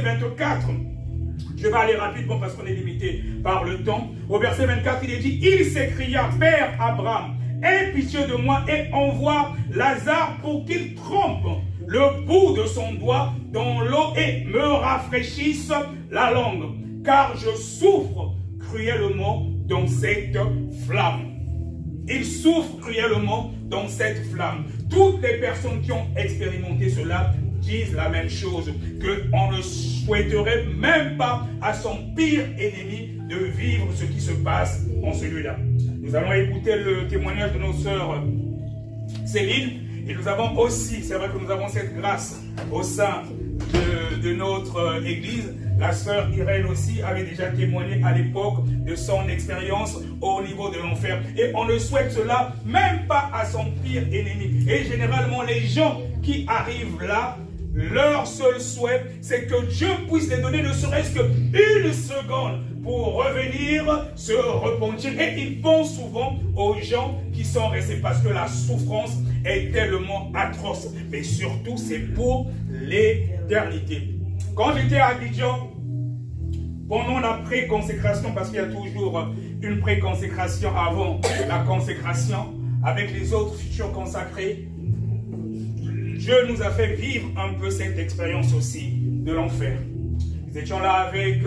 24, je vais aller rapidement parce qu'on est limité par le temps. Au verset 24, il est dit, il s'écria, Père Abraham, aie pitié de moi et envoie Lazare pour qu'il trempe le bout de son doigt dans l'eau et me rafraîchisse la langue, car je souffre cruellement dans cette flamme. Il souffre cruellement dans cette flamme. Toutes les personnes qui ont expérimenté cela disent la même chose, qu'on ne souhaiterait même pas à son pire ennemi de vivre ce qui se passe en celui-là. Nous allons écouter le témoignage de nos sœurs Céline, et nous avons aussi, c'est vrai que nous avons cette grâce au sein de notre église. La sœur Irène aussi avait déjà témoigné à l'époque de son expérience au niveau de l'enfer. Et on ne souhaite cela même pas à son pire ennemi. Et généralement, les gens qui arrivent là, leur seul souhait, c'est que Dieu puisse les donner ne serait-ce qu'une seconde pour revenir se repentir. Et ils pensent souvent aux gens qui sont restés parce que la souffrance est tellement atroce. Mais surtout, c'est pour l'éternité. Quand j'étais à Abidjan, pendant la pré-consécration, parce qu'il y a toujours une pré-consécration avant la consécration, avec les autres futurs consacrés, Dieu nous a fait vivre un peu cette expérience aussi de l'enfer. Nous étions là avec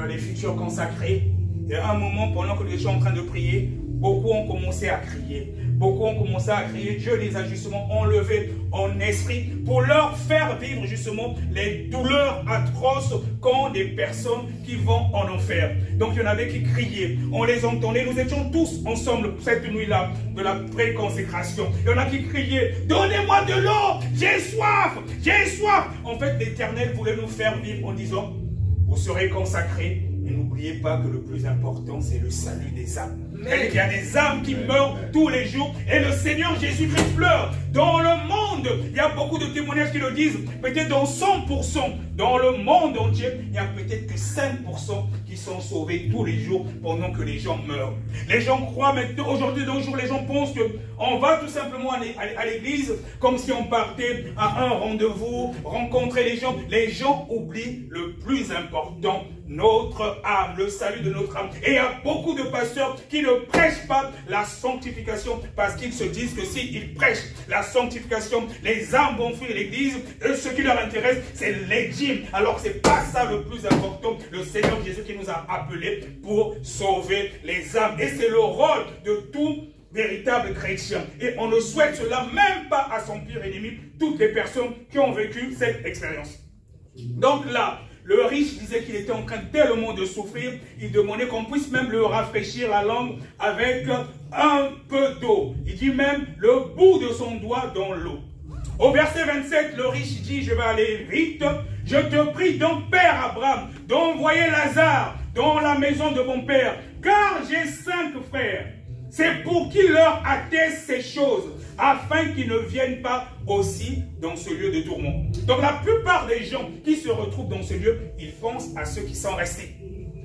les futurs consacrés, et à un moment, pendant que nous étions en train de prier, beaucoup ont commencé à crier. Beaucoup ont commencé à crier. Dieu les a justement enlevés en esprit pour leur faire vivre justement les douleurs atroces qu'ont des personnes qui vont en enfer. Donc il y en avait qui criaient. On les entendait. Nous étions tous ensemble cette nuit-là de la pré-consécration. Il y en a qui criaient, donnez-moi de l'eau, j'ai soif, j'ai soif. En fait, l'Éternel voulait nous faire vivre en disant, vous serez consacrés. Mais n'oubliez pas que le plus important, c'est le salut des âmes. Il y a des âmes qui meurent tous les jours et le Seigneur Jésus-Christ pleure. Dans le monde, il y a beaucoup de témoignages qui le disent. Peut-être dans 100%, dans le monde entier, il n'y a peut-être que 5% qui sont sauvés tous les jours pendant que les gens meurent. Les gens croient maintenant, aujourd'hui, de nos jours, les gens pensent qu'on va tout simplement aller à l'église comme si on partait à un rendez-vous, rencontrer les gens. Les gens oublient le plus important, notre âme, le salut de notre âme. Et il y a beaucoup de pasteurs qui ne prêchent pas la sanctification parce qu'ils se disent que s'ils prêchent la sanctification, les âmes vont fuir l'église. Et ce qui leur intéresse, c'est les dîmes. Alors que ce n'est pas ça le plus important. Le Seigneur Jésus qui nous a appelés pour sauver les âmes. Et c'est le rôle de tout véritable chrétien. Et on ne souhaite cela même pas à son pire ennemi, toutes les personnes qui ont vécu cette expérience. Donc là, le riche disait qu'il était en train tellement de souffrir, il demandait qu'on puisse même le rafraîchir la langue avec un peu d'eau. Il dit même le bout de son doigt dans l'eau. Au verset 27, le riche dit, je vais aller vite, je te prie donc, Père Abraham, d'envoyer Lazare dans la maison de mon père, car j'ai 5 frères. C'est pour qu'il leur atteste ces choses, afin qu'ils ne viennent pas aussi dans ce lieu de tourment. Donc la plupart des gens qui se retrouvent dans ce lieu, ils pensent à ceux qui sont restés.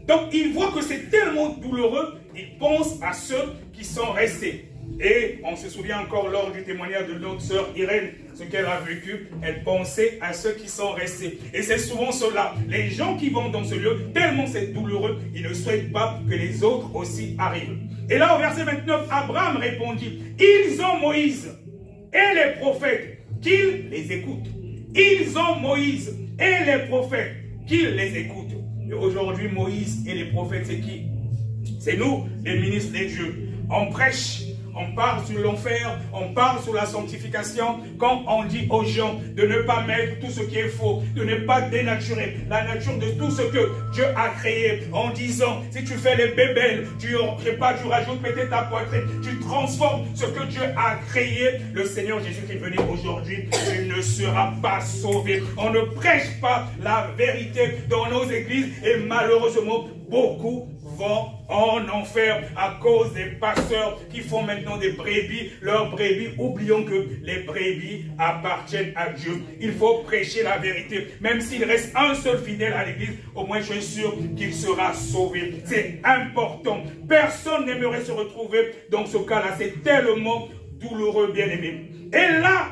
Donc ils voient que c'est tellement douloureux, ils pensent à ceux qui sont restés. Et on se souvient encore lors du témoignage de notre sœur Irène, ce qu'elle a vécu, elle pensait à ceux qui sont restés. Et c'est souvent cela, les gens qui vont dans ce lieu, tellement c'est douloureux, ils ne souhaitent pas que les autres aussi arrivent. Et là au verset 29, Abraham répondit, ils ont Moïse et les prophètes, qu'ils les écoutent. Ils ont Moïse et les prophètes, qu'ils les écoutent. Et aujourd'hui, Moïse et les prophètes, c'est qui? C'est nous, les ministres des dieux. On prêche. On parle sur l'enfer, on parle sur la sanctification, quand on dit aux gens de ne pas mettre tout ce qui est faux, de ne pas dénaturer la nature de tout ce que Dieu a créé, en disant, si tu fais les bébelles, tu rajoutes peut-être ta poitrine, tu transformes ce que Dieu a créé, le Seigneur Jésus qui est venu aujourd'hui, tu ne seras pas sauvé. On ne prêche pas la vérité dans nos églises et malheureusement, beaucoup vont en enfer à cause des pasteurs qui font maintenant des brebis, leurs brebis, oublions que les brebis appartiennent à Dieu. Il faut prêcher la vérité. Même s'il reste un seul fidèle à l'église, au moins je suis sûr qu'il sera sauvé. C'est important. Personne n'aimerait se retrouver dans ce cas-là. C'est tellement douloureux, bien-aimé. Et là,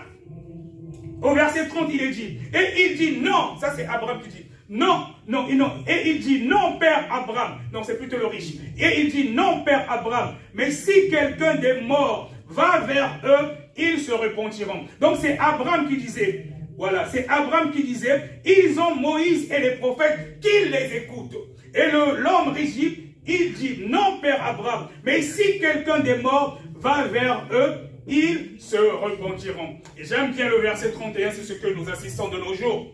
au verset 30, il est dit, et il dit non, ça c'est Abraham qui dit, non, non, non. Et il dit, non, Père Abraham. Non, c'est plutôt le riche. Et il dit, non, Père Abraham. Mais si quelqu'un des morts va vers eux, ils se repentiront. Donc c'est Abraham qui disait, voilà, c'est Abraham qui disait, ils ont Moïse et les prophètes, qu'ils les écoutent. Et l'homme riche, il dit, non, Père Abraham, mais si quelqu'un des morts va vers eux, ils se repentiront. Et j'aime bien le verset 31, c'est ce que nous assistons de nos jours.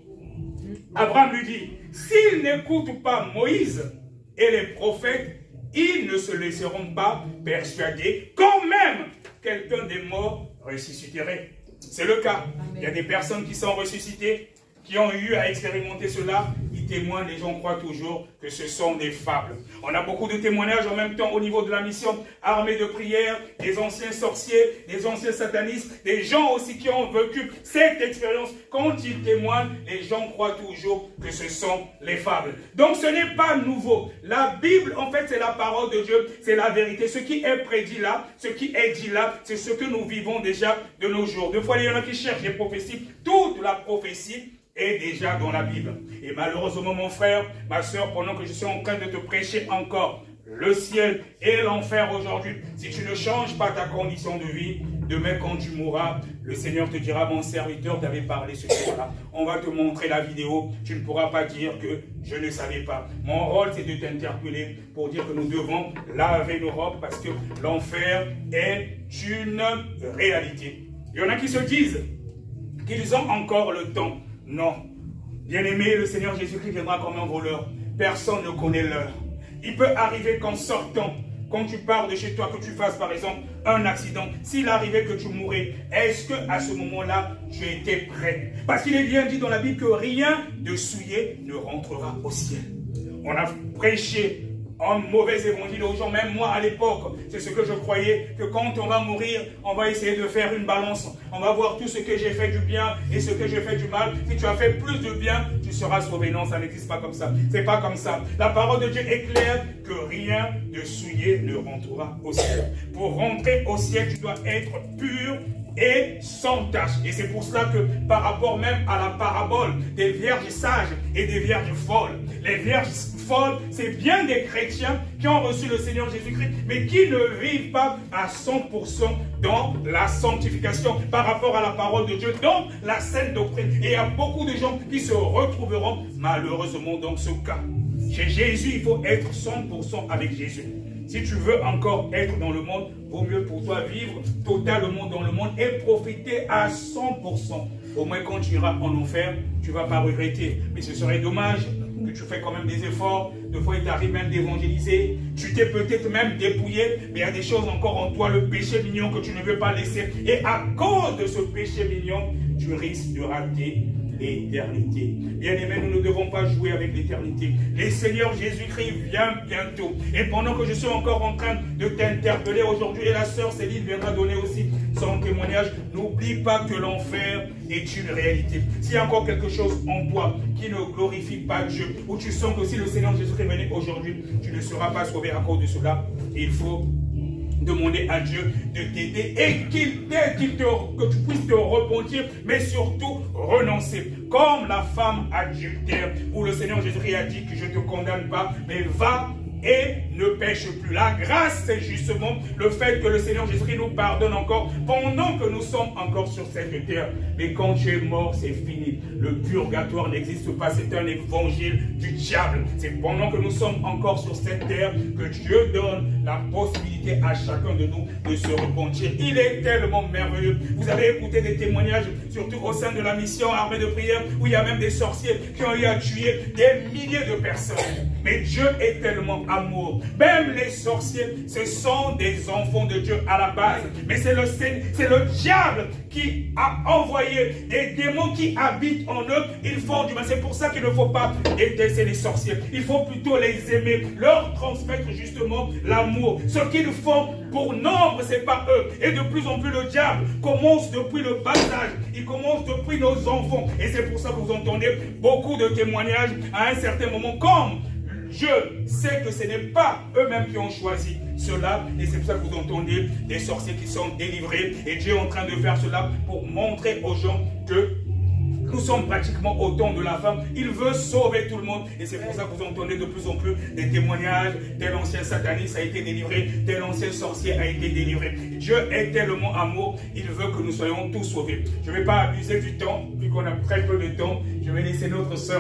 Abraham lui dit, s'ils n'écoutent pas Moïse et les prophètes, ils ne se laisseront pas persuader quand même quelqu'un des morts ressusciterait. C'est le cas. Amen. Il y a des personnes qui sont ressuscitées, qui ont eu à expérimenter cela. Ils témoignent, les gens croient toujours que ce sont des fables. On a beaucoup de témoignages en même temps au niveau de la mission armée de prière, des anciens sorciers, des anciens satanistes, des gens aussi qui ont vécu cette expérience. Quand ils témoignent, les gens croient toujours que ce sont les fables. Donc ce n'est pas nouveau. La Bible, en fait, c'est la parole de Dieu, c'est la vérité. Ce qui est prédit là, ce qui est dit là, c'est ce que nous vivons déjà de nos jours. Des fois, il y en a qui cherchent des prophéties. Toute la prophétie est déjà dans la Bible. Et malheureusement, mon frère, ma soeur, pendant que je suis en train de te prêcher encore le ciel et l'enfer aujourd'hui, si tu ne changes pas ta condition de vie, demain quand tu mourras, le Seigneur te dira, mon serviteur t'avait parlé ce jour-là. On va te montrer la vidéo, tu ne pourras pas dire que je ne savais pas. Mon rôle, c'est de t'interpeller pour dire que nous devons laver nos robes parce que l'enfer est une réalité. Il y en a qui se disent qu'ils ont encore le temps. Non. Bien-aimé, le Seigneur Jésus-Christ viendra comme un voleur. Personne ne connaît l'heure. Il peut arriver qu'en sortant, quand tu pars de chez toi, que tu fasses par exemple un accident, s'il arrivait que tu mourrais, est-ce qu'à ce moment-là, tu étais prêt? Parce qu'il est bien dit dans la Bible que rien de souillé ne rentrera au ciel. On a prêché un mauvais évangile aux gens, même moi à l'époque, c'est ce que je croyais, que quand on va mourir, on va essayer de faire une balance. On va voir tout ce que j'ai fait du bien et ce que j'ai fait du mal. Si tu as fait plus de bien, tu seras sauvé. Non, ça n'existe pas comme ça. C'est pas comme ça. La parole de Dieu est claire que rien de souillé ne rentrera au ciel. Pour rentrer au ciel, tu dois être pur et sans tache. Et c'est pour cela que par rapport même à la parabole des vierges sages et des vierges folles, les vierges folles, c'est bien des chrétiens qui ont reçu le Seigneur Jésus-Christ, mais qui ne vivent pas à 100% dans la sanctification par rapport à la parole de Dieu, dans la saine doctrine. Et il y a beaucoup de gens qui se retrouveront malheureusement dans ce cas. Chez Jésus, il faut être 100% avec Jésus. Si tu veux encore être dans le monde, vaut mieux pour toi vivre totalement dans le monde et profiter à 100%. Au moins quand tu iras en enfer, tu ne vas pas regretter. Mais ce serait dommage que tu fais quand même des efforts. Des fois, il t'arrive même d'évangéliser. Tu t'es peut-être même dépouillé, mais il y a des choses encore en toi, le péché mignon que tu ne veux pas laisser. Et à cause de ce péché mignon, tu risques de rater l'éternité. Bien-aimés, nous ne devons pas jouer avec l'éternité. Le Seigneur Jésus-Christ vient bientôt. Et pendant que je suis encore en train de t'interpeller aujourd'hui, et la sœur Céline viendra donner aussi son témoignage, n'oublie pas que l'enfer est une réalité. S'il y a encore quelque chose en toi qui ne glorifie pas Dieu, ou tu sens que si le Seigneur Jésus-Christ venait aujourd'hui, tu ne seras pas sauvé à cause de cela, il faut demander à Dieu de t'aider et qu'il t'aide, que tu puisses te repentir, mais surtout renoncer. Comme la femme adultère, où le Seigneur Jésus-Christ a dit que je ne te condamne pas, mais va et ne pêche plus. La grâce, c'est justement le fait que le Seigneur Jésus-Christ nous pardonne encore pendant que nous sommes encore sur cette terre. Mais quand tu es mort, c'est fini. Le purgatoire n'existe pas. C'est un évangile du diable. C'est pendant que nous sommes encore sur cette terre que Dieu donne la possibilité à chacun de nous de se repentir. Il est tellement merveilleux. Vous avez écouté des témoignages, surtout au sein de la mission armée de prière, où il y a même des sorciers qui ont eu à tuer des milliers de personnes. Mais Dieu est tellement amour. Même les sorciers, ce sont des enfants de Dieu à la base. Mais c'est le diable qui a envoyé des démons qui habitent en eux. Ils font du mal. C'est pour ça qu'il ne faut pas détester les sorciers. Il faut plutôt les aimer, leur transmettre justement l'amour. Ce qu'ils font pour nombre, ce n'est pas eux. Et de plus en plus, le diable commence depuis le bas âge. Il commence depuis nos enfants. Et c'est pour ça que vous entendez beaucoup de témoignages à un certain moment, comme je sais que ce n'est pas eux-mêmes qui ont choisi cela, et c'est pour ça que vous entendez des sorciers qui sont délivrés, et Dieu est en train de faire cela pour montrer aux gens que Nous sommes pratiquement au temps de la fin. Il veut sauver tout le monde. Et c'est pour ça que vous entendez de plus en plus des témoignages. Tel ancien sataniste a été délivré. Tel ancien sorcier a été délivré. Dieu est tellement amour. Il veut que nous soyons tous sauvés. Je ne vais pas abuser du temps, vu qu'on a très peu de temps. Je vais laisser notre sœur.